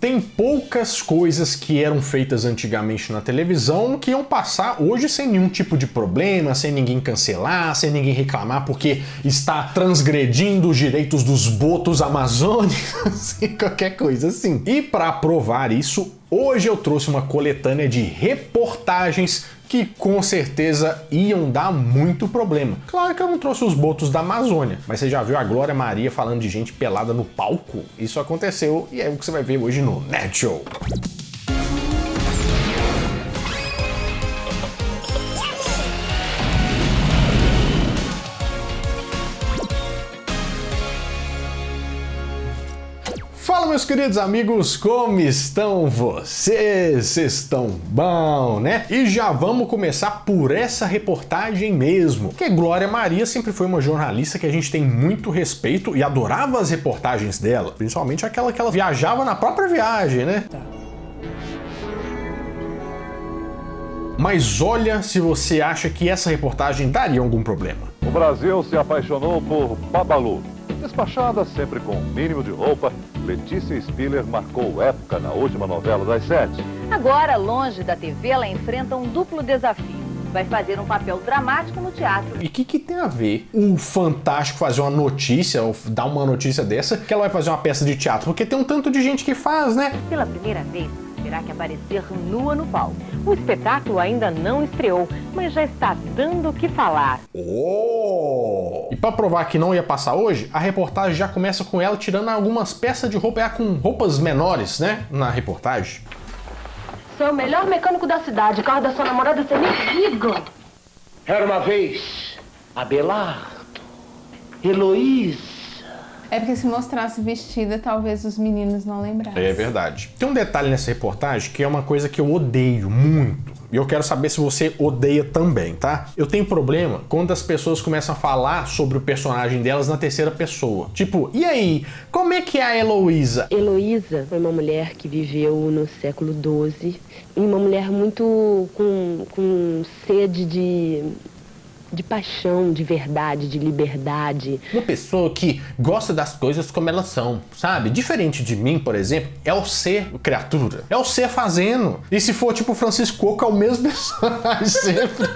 Tem poucas coisas que eram feitas antigamente na televisão que iam passar hoje sem nenhum tipo de problema, sem ninguém cancelar, sem ninguém reclamar porque está transgredindo os direitos dos botos amazônicos e qualquer coisa assim. E para provar isso, hoje eu trouxe uma coletânea de reportagens que com certeza iam dar muito problema. Claro que eu não trouxe os botos da Amazônia, mas você já viu a Glória Maria falando de gente pelada no palco? Isso aconteceu e é o que você vai ver hoje no Nerd Show. Fala, meus queridos amigos, como estão vocês? Vocês estão bom, né? E já vamos começar por essa reportagem mesmo, porque Glória Maria sempre foi uma jornalista que a gente tem muito respeito e adorava as reportagens dela, principalmente aquela que ela viajava na própria viagem, né? Mas olha se você acha que essa reportagem daria algum problema. O Brasil se apaixonou por Babalu. Despachada sempre com o mínimo de roupa, Letícia Spiller marcou época na última novela das 7. Agora, longe da TV, ela enfrenta um duplo desafio. Vai fazer um papel dramático no teatro. E o que tem a ver o Fantástico fazer uma notícia, ou dar uma notícia dessa, que ela vai fazer uma peça de teatro? Porque tem um tanto de gente que faz, né? Pela primeira vez, terá que aparecer nua no palco. O espetáculo ainda não estreou, mas já está dando o que falar. Oh! E para provar que não ia passar hoje, a reportagem já começa com ela tirando algumas peças de roupa, com roupas menores, né? Na reportagem. Sou o melhor mecânico da cidade. O carro da sua namorada você nem liga. Era uma vez Abelardo, Heloísa. É porque se mostrasse vestida, talvez os meninos não lembrassem. É verdade. Tem um detalhe nessa reportagem que é uma coisa que eu odeio muito. E eu quero saber se você odeia também, tá? Eu tenho problema quando as pessoas começam a falar sobre o personagem delas na terceira pessoa. Tipo, e aí, como é que é a Heloísa? Heloísa foi uma mulher que viveu no século XII. Uma mulher muito com sede de paixão, de verdade, de liberdade. Uma pessoa que gosta das coisas como elas são, sabe? Diferente de mim, por exemplo, é o ser criatura. É o ser fazendo. E se for tipo Francisco Coco, é o mesmo personagem sempre.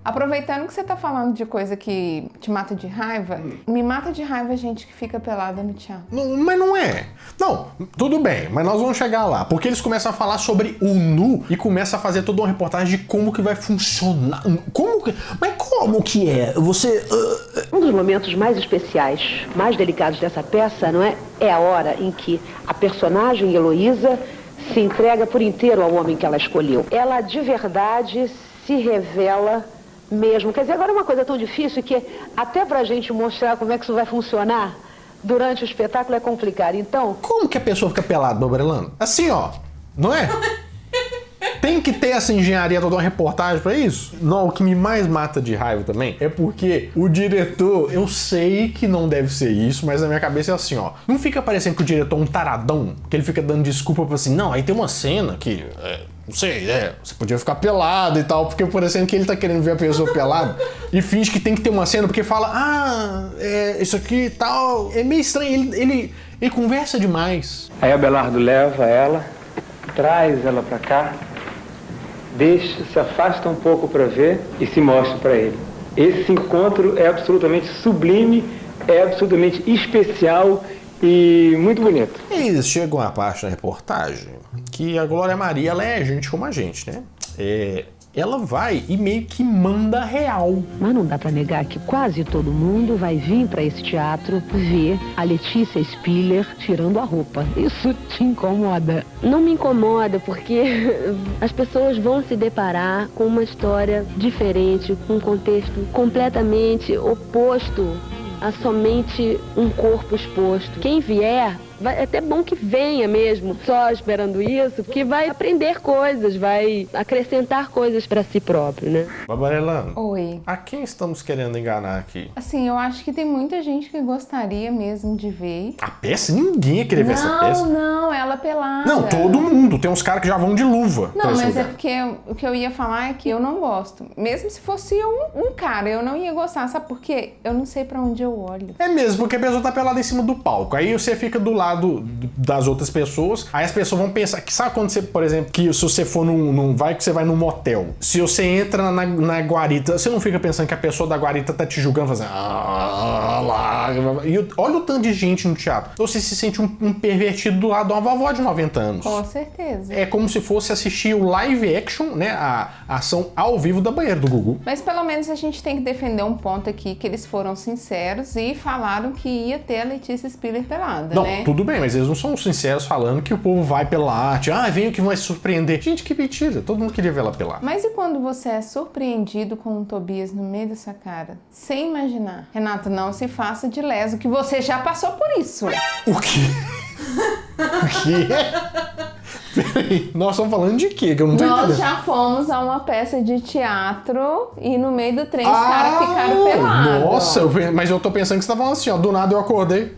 Aproveitando que você tá falando de coisa que te mata de raiva, me mata de raiva a gente que fica pelada no teatro. Não, mas não é. Não, tudo bem, mas nós vamos chegar lá. Porque eles começam a falar sobre o nu e começam a fazer toda uma reportagem de como que vai funcionar. Mas como que é? Você... Um dos momentos mais especiais, mais delicados dessa peça, não é? É a hora em que a personagem Heloísa se entrega por inteiro ao homem que ela escolheu. Ela de verdade se revela mesmo. Quer dizer, agora é uma coisa tão difícil que até pra gente mostrar como é que isso vai funcionar durante o espetáculo é complicado. Então... Como que a pessoa fica pelada, Bobrelano? Assim, ó. Não é? Tem que ter essa engenharia toda uma reportagem pra isso? Não, o que me mais mata de raiva também é porque o diretor, eu sei que não deve ser isso, mas na minha cabeça é assim, ó. Não fica parecendo que o diretor é um taradão, que ele fica dando desculpa pra assim, não, aí tem uma cena que... não sei, você podia ficar pelado e tal, porque parecendo que ele tá querendo ver a pessoa pelada e finge que tem que ter uma cena, porque fala, isso aqui e tal, é meio estranho, ele conversa demais. Aí Abelardo leva ela, traz ela pra cá, deixa, se afasta um pouco para ver e se mostra para ele. Esse encontro é absolutamente sublime, é absolutamente especial e muito bonito. E chega uma parte da reportagem que a Glória Maria, ela é gente como a gente, né? Ela vai e meio que manda real. Mas não dá pra negar que quase todo mundo vai vir pra esse teatro ver a Letícia Spiller tirando a roupa. Isso te incomoda? Não me incomoda porque as pessoas vão se deparar com uma história diferente, com um contexto completamente oposto a somente um corpo exposto. Quem vier, é até bom que venha mesmo, só esperando isso, porque vai aprender coisas, vai acrescentar coisas para si próprio, né? Babarelano, Oi. a quem estamos querendo enganar aqui? Assim, eu acho que tem muita gente que gostaria mesmo de ver. A peça? Ninguém ia querer ver essa peça. Não, ela pelada. Não, todo mundo. Tem uns caras que já vão de luva. Não, mas é porque o que eu ia falar é que eu não gosto. Mesmo se fosse um cara, eu não ia gostar. Sabe por quê? Eu não sei pra onde eu olho. É mesmo, porque a pessoa tá pelada em cima do palco. Aí você fica do lado das outras pessoas. Aí as pessoas vão pensar... Que sabe quando você, por exemplo, que se você for vai que você vai num motel. Se você entra na guarita, você não fica pensando que a pessoa da guarita tá te julgando, fazendo... lá. E olha o tanto de gente no teatro. Você se sente um pervertido do lado de uma vovó de 90 anos. Com certeza. É como se fosse assistir o live action, né? A ação ao vivo da banheira do Gugu. Mas pelo menos a gente tem que defender um ponto aqui, que eles foram sinceros e falaram que ia ter a Letícia Spiller pelada, Não, né? tudo bem, mas eles não são sinceros falando que o povo vai pela arte. Vem o que vai surpreender. Gente, que mentira. Todo mundo queria ver ela pelada. Mas e quando você é surpreendido com um Tobias no meio da sua cara? Sem imaginar. Renato, não se faça de leso, que você já passou por isso. O quê? O quê? Peraí, nós estamos falando de quê? Que eu não tô entendendo. Nós já fomos a uma peça de teatro e no meio do trem os caras ficaram pelados. Nossa, mas eu tô pensando que você tá falando assim, ó. Do nada eu acordei.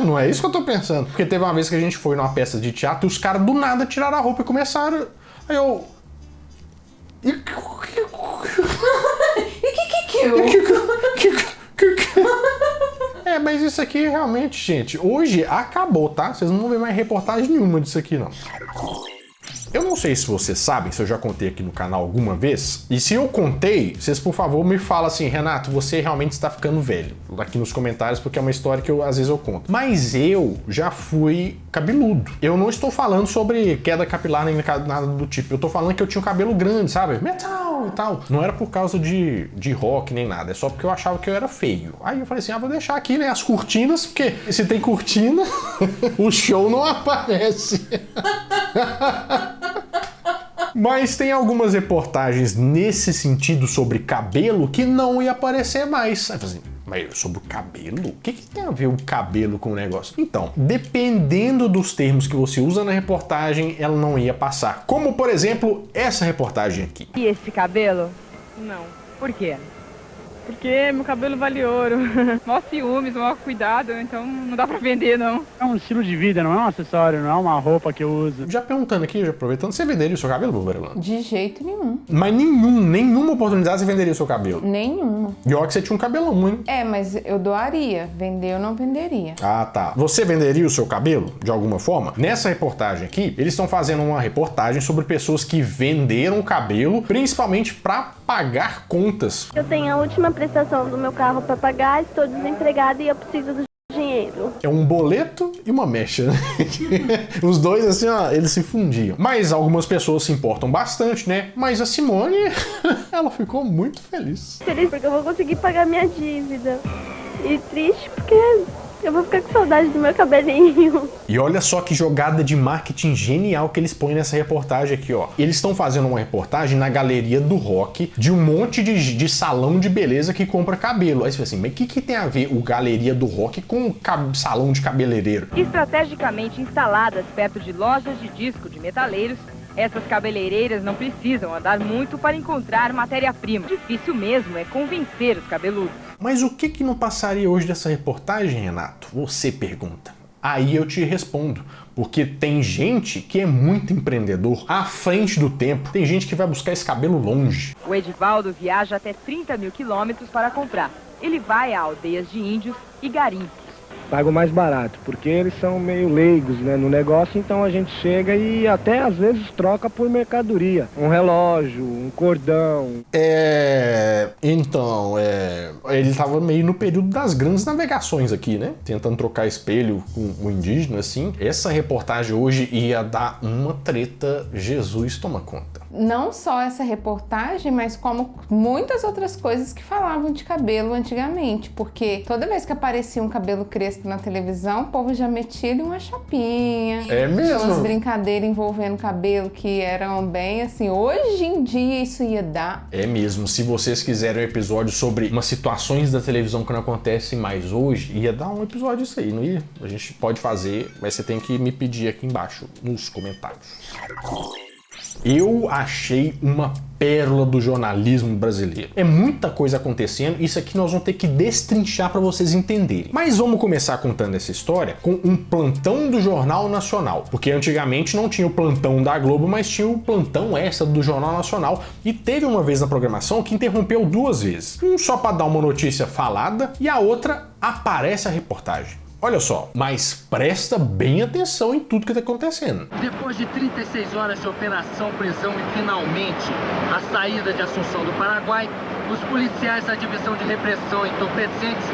Não é isso que eu tô pensando. Porque teve uma vez que a gente foi numa peça de teatro e os caras do nada tiraram a roupa e começaram. Aí eu. Mas isso aqui realmente, gente, hoje acabou, tá? Vocês não vão ver mais reportagem nenhuma disso aqui, não. Eu não sei se vocês sabem, se eu já contei aqui no canal alguma vez, e se eu contei, vocês por favor me falam assim, Renato, você realmente está ficando velho, aqui nos comentários, porque é uma história que às vezes eu conto. Mas eu já fui cabeludo. Eu não estou falando sobre queda capilar nem nada do tipo, eu tô falando que eu tinha um cabelo grande, sabe? Metal e tal. Não era por causa de rock nem nada, é só porque eu achava que eu era feio. Aí eu falei assim, vou deixar aqui, né, as cortinas, porque se tem cortina, o show não aparece. Mas tem algumas reportagens nesse sentido sobre cabelo que não ia aparecer mais. Aí assim, mas sobre o cabelo? O que tem a ver o cabelo com o negócio? Então, dependendo dos termos que você usa na reportagem, ela não ia passar. Como, por exemplo, essa reportagem aqui. E esse cabelo? Não. Por quê? Porque meu cabelo vale ouro. Mó ciúmes, mó cuidado, então não dá pra vender, não. É um estilo de vida, não é um acessório, não é uma roupa que eu uso. Já perguntando aqui, já aproveitando, você venderia o seu cabelo, Bobarelano? De jeito nenhum. Mas nenhuma oportunidade você venderia o seu cabelo? Nenhuma. E olha que você tinha um cabelão, hein? É, mas eu doaria. Vender eu não venderia. Ah, tá. Você venderia o seu cabelo, de alguma forma? Nessa reportagem aqui, eles estão fazendo uma reportagem sobre pessoas que venderam o cabelo, principalmente pra pagar contas. Eu tenho a última prestação do meu carro para pagar, estou desempregada e eu preciso do dinheiro. É um boleto e uma mecha, né? Os dois, assim, ó, eles se fundiam. Mas algumas pessoas se importam bastante, né? Mas a Simone, ela ficou muito feliz. Feliz porque eu vou conseguir pagar minha dívida. E triste porque eu vou ficar com saudade do meu cabelinho. E olha só que jogada de marketing genial que eles põem nessa reportagem aqui, ó. Eles estão fazendo uma reportagem na Galeria do Rock de um monte de salão de beleza que compra cabelo. Aí você fala assim, mas o que tem a ver o Galeria do Rock com o salão de cabeleireiro? Estrategicamente instaladas perto de lojas de disco de metaleiros, essas cabeleireiras não precisam andar muito para encontrar matéria-prima. Difícil mesmo é convencer os cabeludos. Mas o que não passaria hoje dessa reportagem, Renato? Você pergunta. Aí eu te respondo, porque tem gente que é muito empreendedor, à frente do tempo. Tem gente que vai buscar esse cabelo longe. O Edivaldo viaja até 30 mil quilômetros para comprar. Ele vai a aldeias de índios e garimpos. Pago mais barato, porque eles são meio leigos, né, no negócio, então a gente chega e até às vezes troca por mercadoria. Um relógio, um cordão. Então, ele tava meio no período das grandes navegações aqui, né? Tentando trocar espelho com o indígena, assim. Essa reportagem hoje ia dar uma treta, Jesus toma conta. Não só essa reportagem, mas como muitas outras coisas que falavam de cabelo antigamente, porque toda vez que aparecia um cabelo crespo na televisão, o povo já metia ali uma chapinha. É mesmo? Umas brincadeiras envolvendo cabelo que eram bem assim, hoje em dia isso ia dar. É mesmo, se vocês quiserem um episódio sobre umas situações da televisão que não acontecem mais hoje, ia dar um episódio disso aí, não ia? A gente pode fazer, mas você tem que me pedir aqui embaixo, nos comentários. Eu achei uma pérola do jornalismo brasileiro. É muita coisa acontecendo, isso aqui nós vamos ter que destrinchar para vocês entenderem. Mas vamos começar contando essa história com um plantão do Jornal Nacional, porque antigamente não tinha o plantão da Globo, mas tinha o plantão extra do Jornal Nacional, e teve uma vez na programação que interrompeu 2 vezes. Um só para dar uma notícia falada e a outra aparece a reportagem. Olha só, mas presta bem atenção em tudo que está acontecendo. Depois de 36 horas de operação, prisão e finalmente a saída de Assunção do Paraguai, os policiais da Divisão de Repressão e Entorpecentes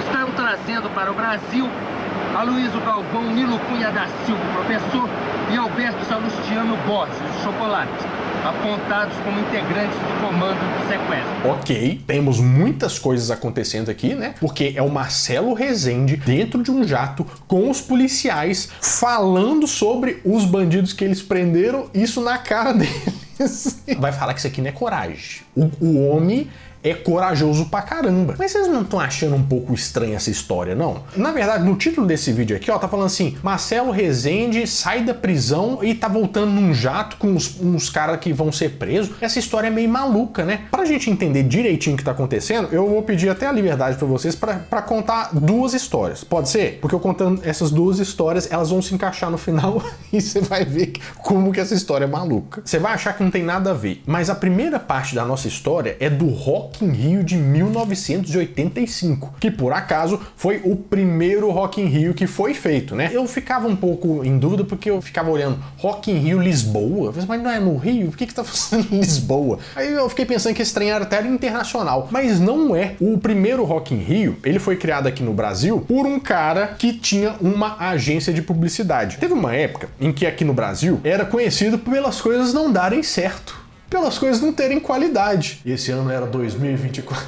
estão trazendo para o Brasil Aloysio Galvão, Nilo Cunha da Silva, professor, e Alberto Salustiano Borges, o Chocolate, apontados como integrantes do comando do sequestro. Ok, temos muitas coisas acontecendo aqui, né? Porque é o Marcelo Rezende dentro de um jato com os policiais falando sobre os bandidos que eles prenderam, isso na cara deles. Vai falar que isso aqui não é coragem. O homem é corajoso pra caramba. Mas vocês não estão achando um pouco estranha essa história, não? Na verdade, no título desse vídeo aqui, ó, tá falando assim: Marcelo Rezende sai da prisão e tá voltando num jato com uns caras que vão ser presos. Essa história é meio maluca, né? Pra gente entender direitinho o que tá acontecendo, eu vou pedir até a liberdade pra vocês pra contar 2 histórias. Pode ser? Porque eu contando essas 2 histórias, elas vão se encaixar no final e você vai ver como que essa história é maluca. Você vai achar que não tem nada a ver. Mas a primeira parte da nossa história é do Rock in Rio de 1985, que por acaso foi o primeiro Rock in Rio que foi feito, né? Eu ficava um pouco em dúvida porque eu ficava olhando Rock in Rio Lisboa, mas não é no Rio? Por que tá fazendo em Lisboa? Aí eu fiquei pensando que esse trem era até internacional, mas não é. O primeiro Rock in Rio, ele foi criado aqui no Brasil por um cara que tinha uma agência de publicidade. Teve uma época em que aqui no Brasil era conhecido pelas coisas não darem certo, pelas coisas não terem qualidade. E esse ano era 2024.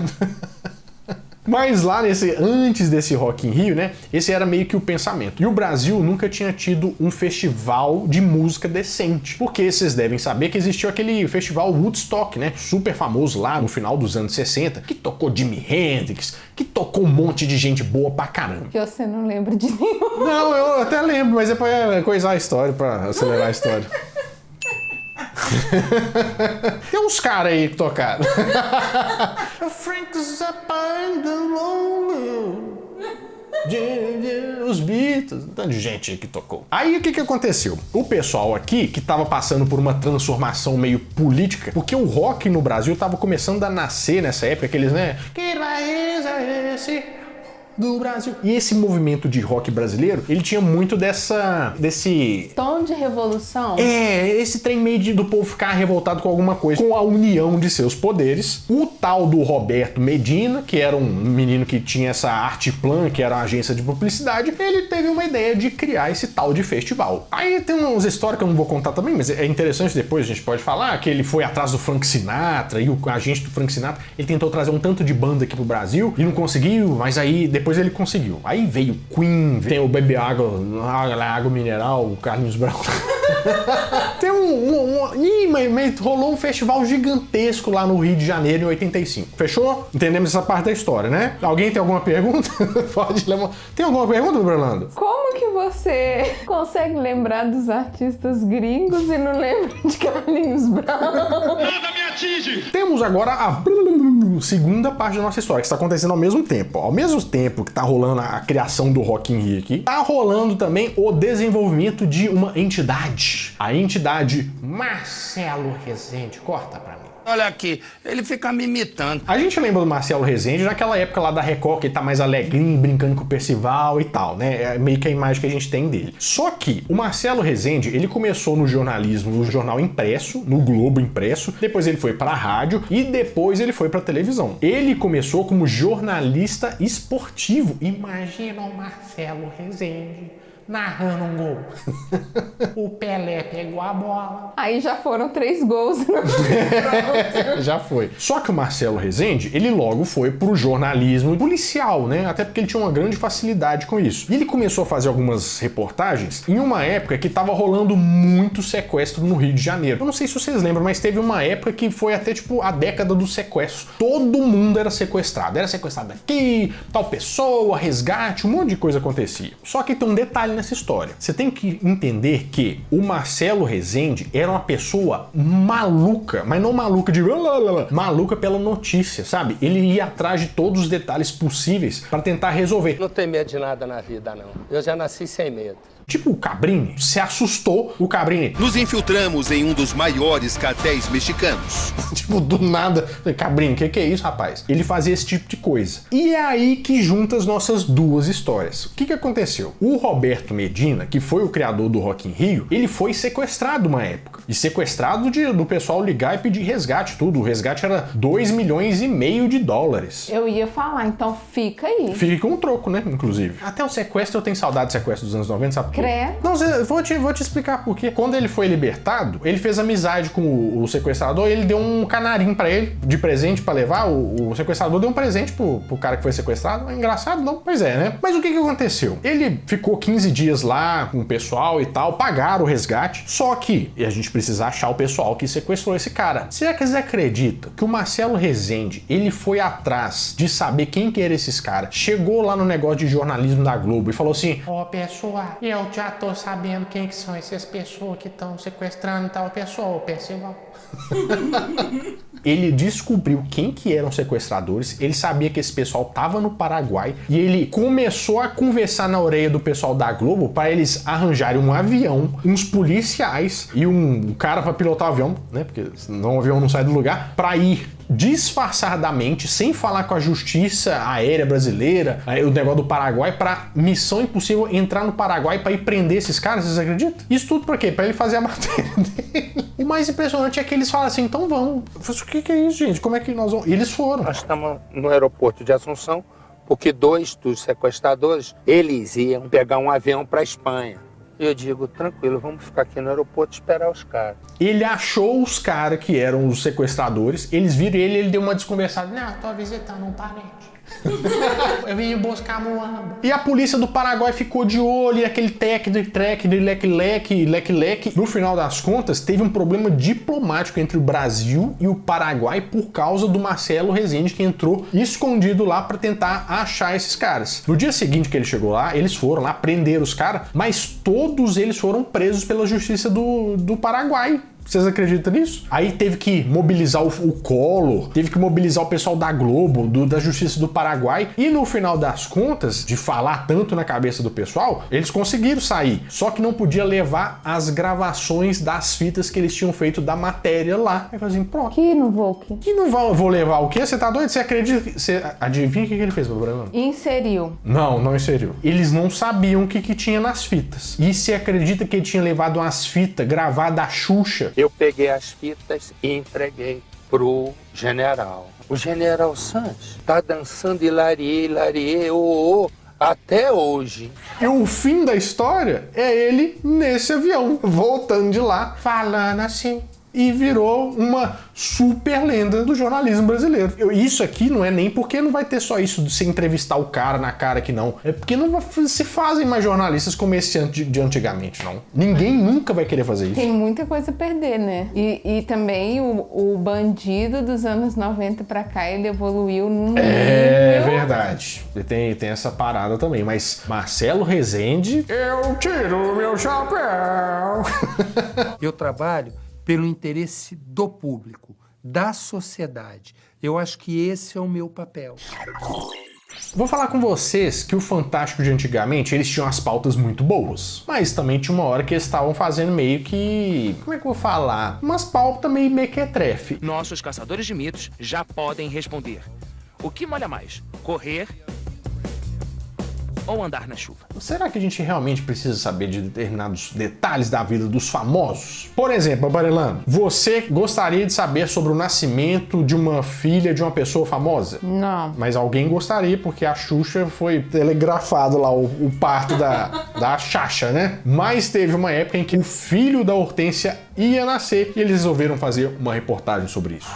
Mas lá antes desse Rock in Rio, né, esse era meio que o pensamento. E o Brasil nunca tinha tido um festival de música decente. Porque vocês devem saber que existiu aquele festival Woodstock, né, super famoso lá no final dos anos 60, que tocou Jimi Hendrix, que tocou um monte de gente boa pra caramba. Que você não lembra de nenhum. Não, eu até lembro, mas é pra coisar a história, pra acelerar a história. Tem uns caras aí que tocaram. Os Beatles, um tanto de gente aí que tocou. Aí o que aconteceu? O pessoal aqui, que tava passando por uma transformação meio política, porque o rock no Brasil tava começando a nascer nessa época, aqueles, né? Que país é esse? Do Brasil. E esse movimento de rock brasileiro, ele tinha muito desse tom de revolução. Esse trem meio do povo ficar revoltado com alguma coisa, com a união de seus poderes. O tal do Roberto Medina, que era um menino que tinha essa Artplan, que era uma agência de publicidade, ele teve uma ideia de criar esse tal de festival. Aí tem umas histórias que eu não vou contar também, mas é interessante, depois a gente pode falar, que ele foi atrás do Frank Sinatra, e o agente do Frank Sinatra, ele tentou trazer um tanto de banda aqui pro Brasil, e não conseguiu, mas aí depois ele conseguiu. Aí veio Queen, tem o Bebe Água Mineral, o Carlinhos Brown. Tem mas rolou um festival gigantesco lá no Rio de Janeiro em 85. Fechou? Entendemos essa parte da história, né? Alguém tem alguma pergunta? Pode levar. Tem alguma pergunta, Brolando? Como que você consegue lembrar dos artistas gringos e não lembra de Carlinhos Brown? Nada me atinge! Temos agora a segunda parte da nossa história, que está acontecendo ao mesmo tempo. Ao mesmo tempo que tá rolando a criação do Rock in Rio aqui, tá rolando também o desenvolvimento de uma entidade. A entidade Marcelo Rezende. Corta pra mim. Olha aqui, ele fica me imitando. A gente lembra do Marcelo Rezende naquela época lá da Record, que ele tá mais alegrinho, brincando com o Percival e tal, né? É meio que a imagem que a gente tem dele. Só que o Marcelo Rezende, ele começou no jornalismo, no jornal impresso, no Globo impresso, depois ele foi pra rádio e depois ele foi pra televisão. Ele começou como jornalista esportivo. Imagina o Marcelo Rezende narrando um gol. O Pelé pegou a bola. Aí já foram 3 gols. Já foi. Só que o Marcelo Rezende, ele logo foi pro jornalismo policial, né? Até porque ele tinha uma grande facilidade com isso. E ele começou a fazer algumas reportagens em uma época que tava rolando muito sequestro no Rio de Janeiro. Eu não sei se vocês lembram, mas teve uma época que foi até tipo a década dos sequestros. Todo mundo era sequestrado. Era sequestrado aqui, tal pessoa, resgate, um monte de coisa acontecia. Só que tem um detalhe nessa história. Você tem que entender que o Marcelo Rezende era uma pessoa maluca, mas não maluca de maluca pela notícia, sabe? Ele ia atrás de todos os detalhes possíveis para tentar resolver. Não tenho medo de nada na vida, não. Eu já nasci sem medo. Tipo o Cabrini, se assustou o Cabrini. Nos infiltramos em um dos maiores cartéis mexicanos. Tipo, do nada, Cabrini, o que é isso, rapaz? Ele fazia esse tipo de coisa. E é aí que junta as nossas duas histórias. O que aconteceu? O Roberto Medina, que foi o criador do Rock in Rio, ele foi sequestrado uma época. E sequestrado do pessoal ligar e pedir resgate, tudo. O resgate era 2,5 milhões de dólares. Eu ia falar, então fica aí. Fica com um troco, né, inclusive. Até o sequestro, eu tenho saudade do sequestro dos anos 90, sabe? Não, vou te explicar por quê. Quando ele foi libertado, ele fez amizade com o sequestrador e ele deu um canarinho pra ele, de presente pra levar. O sequestrador deu um presente pro cara que foi sequestrado. Engraçado, não? Pois é, né? Mas o que aconteceu? Ele ficou 15 dias lá com o pessoal e tal, pagaram o resgate, só que a gente precisa achar o pessoal que sequestrou esse cara. Será que você acredita que o Marcelo Rezende, ele foi atrás de saber quem que era esses caras, chegou lá no negócio de jornalismo da Globo e falou assim: Ô, pessoal, eu já tô sabendo quem que são essas pessoas que estão sequestrando tal pessoa, Percival. Ele descobriu quem que eram sequestradores, ele sabia que esse pessoal tava no Paraguai e ele começou a conversar na orelha do pessoal da Globo para eles arranjarem um avião, uns policiais e um cara para pilotar o avião, né? Porque senão o avião não sai do lugar, para ir disfarçadamente, sem falar com a justiça aérea brasileira, o negócio do Paraguai, pra Missão Impossível entrar no Paraguai pra ir prender esses caras, vocês acreditam? Isso tudo pra quê? Pra ele fazer a matéria dele. O mais impressionante é que eles falam assim, então vamos. O que é isso, gente? Como é que nós vamos? E eles foram. Nós estamos no aeroporto de Assunção, porque 2 dos sequestradores, eles iam pegar um avião pra Espanha. Eu digo, tranquilo, vamos ficar aqui no aeroporto e esperar os caras. Ele achou os caras que eram os sequestradores, eles viram ele deu uma desconversada. Não, tô visitando um parente. Eu vim buscar Moamba. E a polícia do Paraguai ficou de olho, e aquele track, leque. No final das contas, teve um problema diplomático entre o Brasil e o Paraguai por causa do Marcelo Rezende, que entrou escondido lá para tentar achar esses caras. No dia seguinte que ele chegou lá, eles foram lá, prenderam os caras, mas todos eles foram presos pela justiça do Paraguai. Vocês acreditam nisso? Aí teve que mobilizar o Collor, teve que mobilizar o pessoal da Globo, da Justiça do Paraguai, e no final das contas, de falar tanto na cabeça do pessoal, eles conseguiram sair. Só que não podia levar as gravações das fitas que eles tinham feito da matéria lá. Aí assim, pronto. Que não vou vou levar o quê? Você tá doido? Você acredita? Você adivinha o que ele fez, meu Bruno? Inseriu. Não inseriu. Eles não sabiam o que tinha nas fitas. E você acredita que ele tinha levado umas fitas gravadas da Xuxa? Eu peguei as fitas e entreguei pro general. O general Santos tá dançando hilarie, até hoje. E o fim da história é ele nesse avião, voltando de lá, falando assim. E virou uma super lenda do jornalismo brasileiro. Isso aqui não é nem porque não vai ter só isso de você entrevistar o cara na cara que não. É porque não se fazem mais jornalistas como esse de antigamente, não. Ninguém nunca vai querer fazer isso. Tem muita coisa a perder, né? E também o bandido dos anos 90 pra cá, ele evoluiu num É verdade. Tem essa parada também. Mas Marcelo Rezende... Eu tiro meu chapéu! Eu trabalho pelo interesse do público, da sociedade. Eu acho que esse é o meu papel. Vou falar com vocês que o Fantástico de antigamente, eles tinham as pautas muito boas. Mas também tinha uma hora que eles estavam fazendo meio que... Como é que eu vou falar? Umas pautas meio mequetrefe. Nossos caçadores de mitos já podem responder. O que molha mais? Correr ou andar na chuva? Será que a gente realmente precisa saber de determinados detalhes da vida dos famosos? Por exemplo, Barelano, você gostaria de saber sobre o nascimento de uma filha de uma pessoa famosa? Não. Mas alguém gostaria, porque a Xuxa foi telegrafado lá, o parto da Xaxa, né? Mas teve uma época em que o filho da Hortência ia nascer e eles resolveram fazer uma reportagem sobre isso.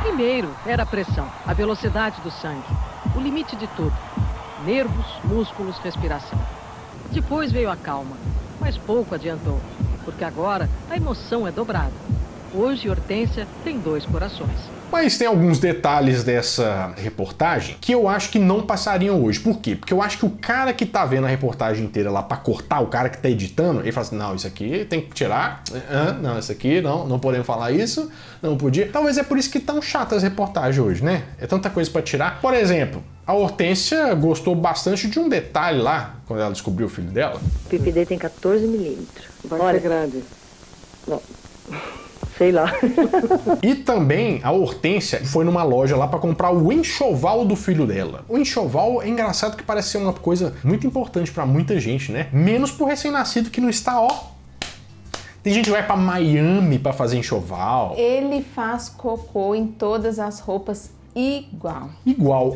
Primeiro era a pressão, a velocidade do sangue, o limite de tudo. Nervos, músculos, respiração. Depois veio a calma, mas pouco adiantou, porque agora a emoção é dobrada. Hoje Hortência tem 2 corações. Mas tem alguns detalhes dessa reportagem que eu acho que não passariam hoje. Por quê? Porque eu acho que o cara que tá vendo a reportagem inteira lá pra cortar, o cara que tá editando, ele fala assim, não, isso aqui tem que tirar, não, isso aqui não podemos falar isso, não podia. Talvez é por isso que tão chatas as reportagens hoje, né? É tanta coisa pra tirar. Por exemplo, a Hortência gostou bastante de um detalhe lá, quando ela descobriu o filho dela. O pipi dele tem 14 milímetros. Vai ser grande. Não. Sei lá. E também a Hortência foi numa loja lá pra comprar o enxoval do filho dela. O enxoval é engraçado que parece ser uma coisa muito importante pra muita gente, né? Menos pro recém-nascido que não está, ó. Tem gente que vai pra Miami pra fazer enxoval. Ele faz cocô em todas as roupas igual.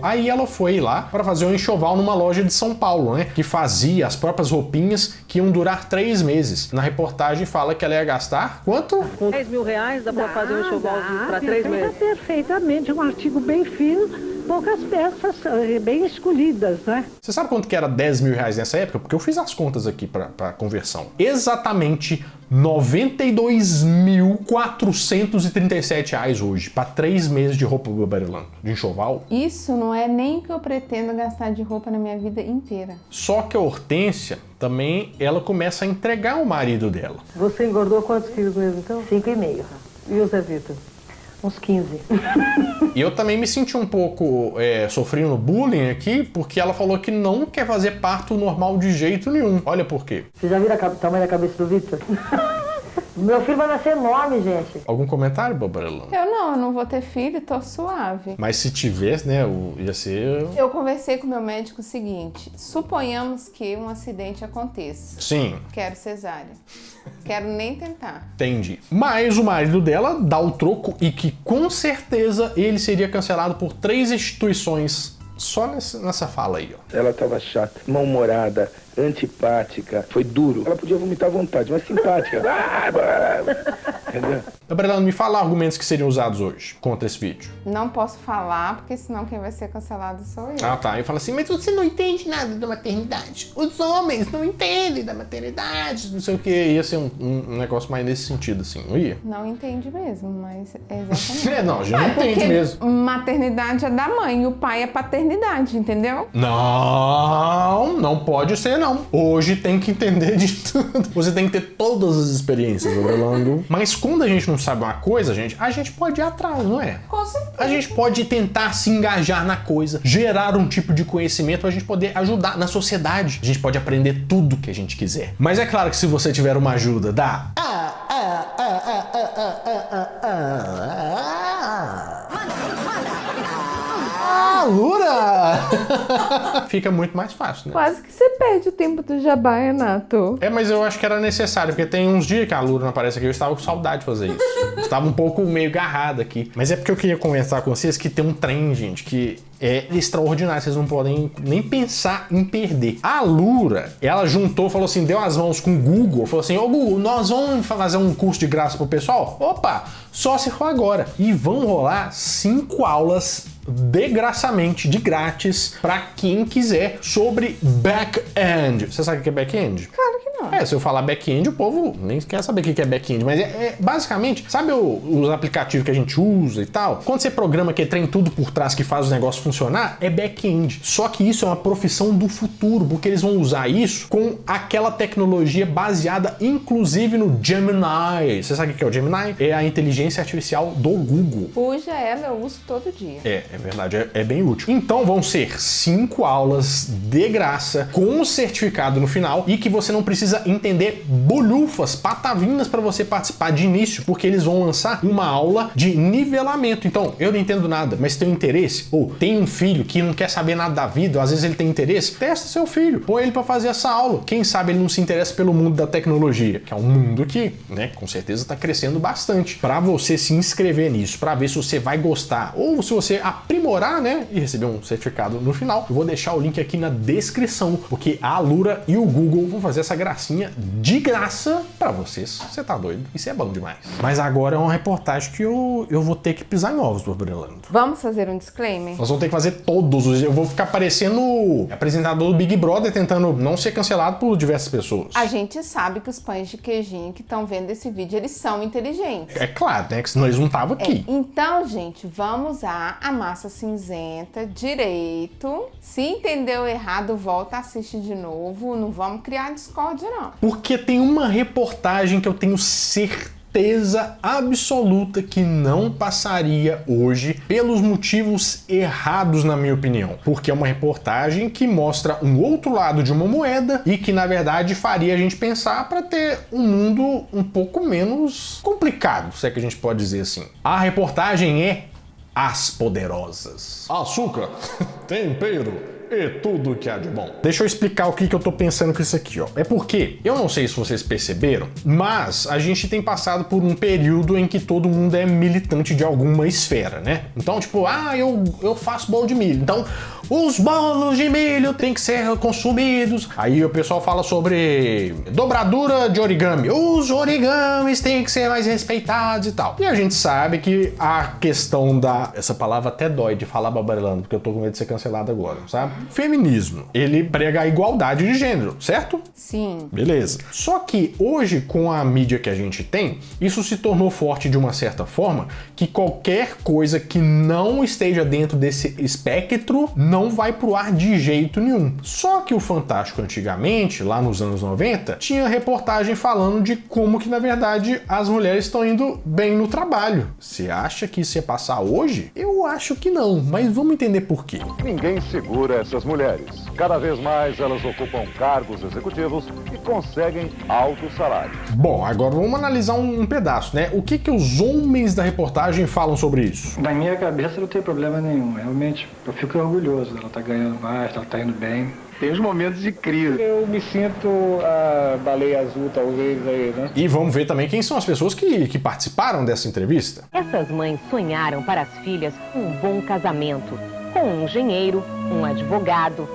Aí ela foi lá para fazer um enxoval numa loja de São Paulo, né? Que fazia as próprias roupinhas que iam durar 3 meses. Na reportagem fala que ela ia gastar quanto? Com 10 mil reais dá para fazer um enxoval para 3 meses. Perfeitamente, um artigo bem fino, poucas peças bem escolhidas, né? Você sabe quanto que era 10 mil reais nessa época? Porque eu fiz as contas aqui para conversão. Exatamente 92.437 reais hoje, para 3 meses de roupa Barelando, de enxoval. Isso não é nem o que eu pretendo gastar de roupa na minha vida inteira. Só que a Hortência também, ela começa a entregar o marido dela. Você engordou quantos quilos mesmo, então? 5,5. E o Zé Vitor? Uns 15. E eu também me senti um pouco sofrendo bullying aqui, porque ela falou que não quer fazer parto normal de jeito nenhum. Olha por quê. Você já viu o tamanho da cabeça do Vitor? Meu filho vai nascer enorme, gente. Algum comentário, Barelando? Eu não vou ter filho, tô suave. Mas se tivesse, né, ia ser... Eu conversei com o meu médico o seguinte, suponhamos que um acidente aconteça. Sim. Quero cesárea. Quero nem tentar. Entendi. Mas o marido dela dá o troco e que com certeza ele seria cancelado por 3 instituições só nessa fala aí, ó. Ela tava chata, mal-humorada, antipática, foi duro. Ela podia vomitar à vontade, mas simpática. Entendeu? Barelando, me fala argumentos que seriam usados hoje contra esse vídeo. Não posso falar, porque senão quem vai ser cancelado sou eu. Ah, tá. Eu falo assim, mas você não entende nada da maternidade. Os homens não entendem da maternidade. Não sei o que. Ia ser um negócio mais nesse sentido, assim, não ia? Não entende mesmo, mas é exatamente. Não, a gente não entende mesmo. Maternidade é da mãe e o pai é paternidade, entendeu? Não pode ser, não. Hoje tem que entender de tudo. Você tem que ter todas as experiências, Barelando. Mas quando a gente não sabe uma coisa, a gente pode ir atrás, não é? Com certeza. A gente pode tentar se engajar na coisa, gerar um tipo de conhecimento pra gente poder ajudar na sociedade. A gente pode aprender tudo que a gente quiser. Mas é claro que se você tiver uma ajuda da... Alura! Fica muito mais fácil, né? Quase que você perde o tempo do jabá, Renato. Mas eu acho que era necessário, porque tem uns dias que a Alura não aparece aqui, eu estava com saudade de fazer isso. Eu estava um pouco meio garrado aqui. Mas é porque eu queria conversar com vocês que tem um trem, gente, que é extraordinário, vocês não podem nem pensar em perder. A Alura, ela juntou, falou assim, deu as mãos com o Google, falou assim, ô Google, nós vamos fazer um curso de graça pro pessoal? Opa, só se for agora. E vão rolar 5 aulas de grátis para quem quiser sobre back-end. Você sabe o que é back-end? Claro que não. Se eu falar back-end, o povo nem quer saber o que é back-end, mas basicamente, sabe os aplicativos que a gente usa e tal? Quando você programa que tem tudo por trás que faz o negócio funcionar, é back-end. Só que isso é uma profissão do futuro, porque eles vão usar isso com aquela tecnologia baseada inclusive no Gemini. Você sabe o que é o Gemini? É a inteligência artificial do Google. Usa ela, eu uso todo dia. É verdade, é bem útil. Então vão ser 5 aulas de graça com o certificado no final e que você não precisa entender bolhufas, patavinas para você participar de início, porque eles vão lançar uma aula de nivelamento. Então, eu não entendo nada, mas tem interesse, ou tem um filho que não quer saber nada da vida, ou às vezes ele tem interesse, testa seu filho, põe ele para fazer essa aula. Quem sabe ele não se interessa pelo mundo da tecnologia, que é um mundo que, né, com certeza está crescendo bastante. Para você se inscrever nisso, para ver se você vai gostar, ou se você aprimorar, né, e receber um certificado no final, eu vou deixar o link aqui na descrição, porque a Alura e o Google vão fazer essa gracinha gracinha de graça pra vocês. Você tá doido? Isso é bom demais. Mas agora é uma reportagem que eu vou ter que pisar em ovos, Bárbara Leandro. Vamos fazer um disclaimer? Nós vamos ter que fazer todos os... Eu vou ficar parecendo o apresentador do Big Brother tentando não ser cancelado por diversas pessoas. A gente sabe que os pães de queijinho que estão vendo esse vídeo, eles são inteligentes. É claro, né? Que senão eles não estavam aqui. Então, gente, vamos usar a massa cinzenta direito. Se entendeu errado, volta, assiste de novo. Não vamos criar discórdia, não. Porque tem uma reportagem que eu tenho certeza absoluta que não passaria hoje pelos motivos errados, na minha opinião. Porque é uma reportagem que mostra um outro lado de uma moeda e que, na verdade, faria a gente pensar para ter um mundo um pouco menos complicado, se é que a gente pode dizer assim. A reportagem é As Poderosas. Açúcar, tempero e tudo que há de bom. Deixa eu explicar o que eu tô pensando com isso aqui, ó. É porque, eu não sei se vocês perceberam, mas a gente tem passado por um período em que todo mundo é militante de alguma esfera, né? Então, tipo, eu faço bolo de milho. Então, os bolos de milho têm que ser consumidos. Aí o pessoal fala sobre dobradura de origami. Os origamis têm que ser mais respeitados e tal. E a gente sabe que a questão da... Essa palavra até dói de falar, babarelando, porque eu tô com medo de ser cancelado agora, sabe? Feminismo. Ele prega a igualdade de gênero, certo? Sim. Beleza. Só que hoje, com a mídia que a gente tem, isso se tornou forte de uma certa forma que qualquer coisa que não esteja dentro desse espectro não vai pro ar de jeito nenhum. Só que o Fantástico antigamente, lá nos anos 90, tinha reportagem falando de como que, na verdade, as mulheres estão indo bem no trabalho. Você acha que isso ia passar hoje? Eu acho que não, mas vamos entender por quê. Ninguém segura essas mulheres. Cada vez mais elas ocupam cargos executivos e conseguem altos salários. Bom, agora vamos analisar um pedaço, né? O que os homens da reportagem falam sobre isso? Na minha cabeça não tem problema nenhum. Realmente, eu fico orgulhoso. Ela tá ganhando mais, ela tá indo bem. Tem uns momentos de crise. Eu me sinto a baleia azul, talvez, aí, né? E vamos ver também quem são as pessoas que participaram dessa entrevista. Essas mães sonharam para as filhas um bom casamento, com um engenheiro, um advogado.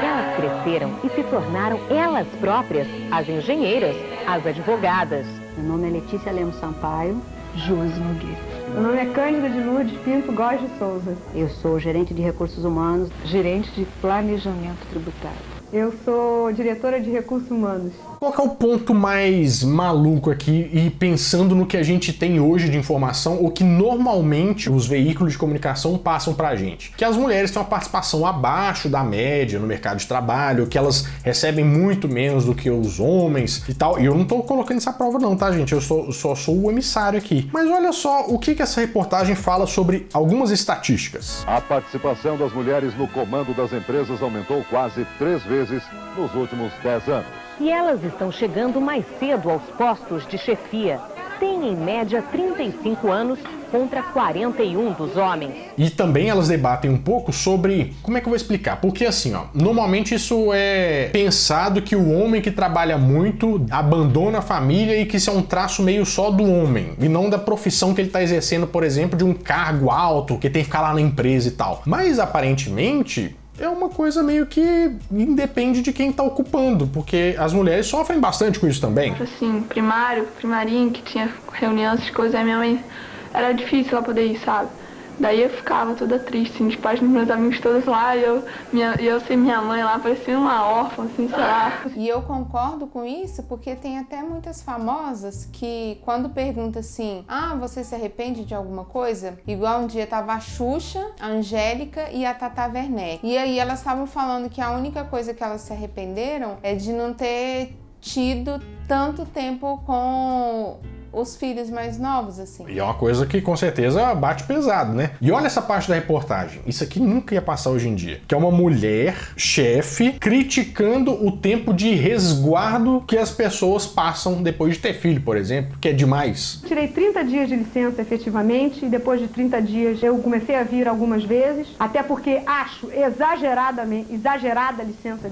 Elas cresceram e se tornaram elas próprias as engenheiras, as advogadas. Meu nome é Letícia Lemos Sampaio. Josi Nogueira. Meu nome é Cândida de Lourdes Pinto Góes de Souza. Eu sou gerente de recursos humanos, gerente de planejamento tributário. Eu sou diretora de recursos humanos. Qual que é o ponto mais maluco aqui e pensando no que a gente tem hoje de informação, o que normalmente os veículos de comunicação passam pra gente? Que as mulheres têm uma participação abaixo da média no mercado de trabalho, que elas recebem muito menos do que os homens e tal. E eu não tô colocando essa prova não, tá, gente? Eu só sou o emissário aqui. Mas olha só o que essa reportagem fala sobre algumas estatísticas. A participação das mulheres no comando das empresas aumentou quase 3 vezes nos últimos 10 anos. E elas estão chegando mais cedo aos postos de chefia. Têm, em média, 35 anos contra 41 dos homens. E também elas debatem um pouco sobre... Como é que eu vou explicar? Porque assim, ó, normalmente isso é pensado que o homem que trabalha muito abandona a família e que isso é um traço meio só do homem, e não da profissão que ele está exercendo, por exemplo, de um cargo alto, que tem que ficar lá na empresa e tal. Mas, aparentemente... é uma coisa meio que independe de quem tá ocupando, porque as mulheres sofrem bastante com isso também. Assim, primarinho, que tinha reunião, essas coisas, aí minha mãe, era difícil ela poder ir, sabe? Daí eu ficava toda triste, assim, tipo, os meus amigos todos lá, e eu sem minha mãe lá, parecia uma órfã, assim, sei lá. E eu concordo com isso, porque tem até muitas famosas que, quando pergunta assim, você se arrepende de alguma coisa? Igual um dia tava a Xuxa, a Angélica e a Tata Werneck. E aí elas estavam falando que a única coisa que elas se arrependeram é de não ter tido tanto tempo com os filhos mais novos, assim. E é uma coisa que com certeza bate pesado, né? E olha essa parte da reportagem. Isso aqui nunca ia passar hoje em dia. Que é uma mulher, chefe, criticando o tempo de resguardo que as pessoas passam depois de ter filho, por exemplo, que é demais. Tirei 30 dias de licença efetivamente e depois de 30 dias eu comecei a vir algumas vezes, até porque acho exagerada a licença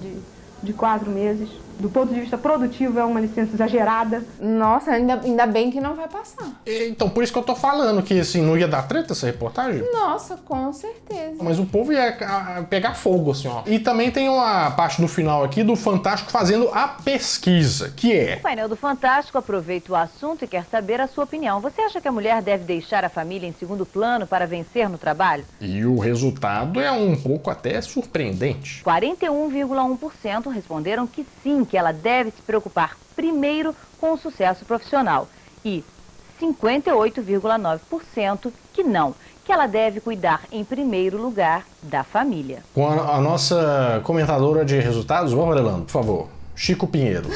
de 4 meses. Do ponto de vista produtivo, é uma licença exagerada. Nossa, ainda bem que não vai passar. Então, por isso que eu tô falando que, assim, não ia dar treta essa reportagem? Nossa, com certeza. Mas o povo ia pegar fogo, assim, ó. E também tem uma parte no final aqui do Fantástico fazendo a pesquisa, que é... O painel do Fantástico aproveita o assunto e quer saber a sua opinião. Você acha que a mulher deve deixar a família em segundo plano para vencer no trabalho? E o resultado é um pouco até surpreendente. 41,1% responderam que sim, que ela deve se preocupar primeiro com o sucesso profissional. E 58,9% que não, que ela deve cuidar em primeiro lugar da família. Com a nossa comentadora de resultados, vamos, Orlando, por favor. Chico Pinheiro.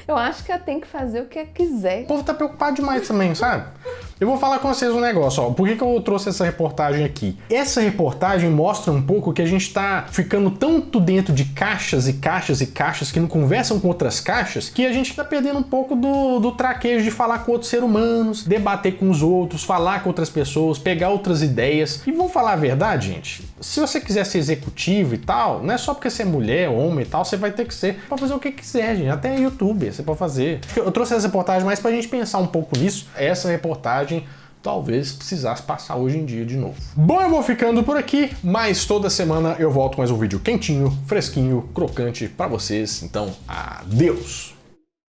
Eu acho que ela tem que fazer o que ela quiser. O povo tá preocupado demais também, sabe? Eu vou falar com vocês um negócio, ó. Por que eu trouxe essa reportagem aqui? Essa reportagem mostra um pouco que a gente tá ficando tanto dentro de caixas e caixas e caixas que não conversam com outras caixas, que a gente tá perdendo um pouco do traquejo de falar com outros seres humanos, debater com os outros, falar com outras pessoas, pegar outras ideias. E vamos falar a verdade, gente? Se você quiser ser executivo e tal, não é só porque você é mulher, homem e tal, você vai ter que ser pra fazer o que quiser, gente. Até youtuber você pode fazer. Eu trouxe essa reportagem mais pra gente pensar um pouco nisso. Essa reportagem talvez precisasse passar hoje em dia de novo. Bom, eu vou ficando por aqui, mas toda semana eu volto com mais um vídeo quentinho, fresquinho, crocante pra vocês. Então, adeus!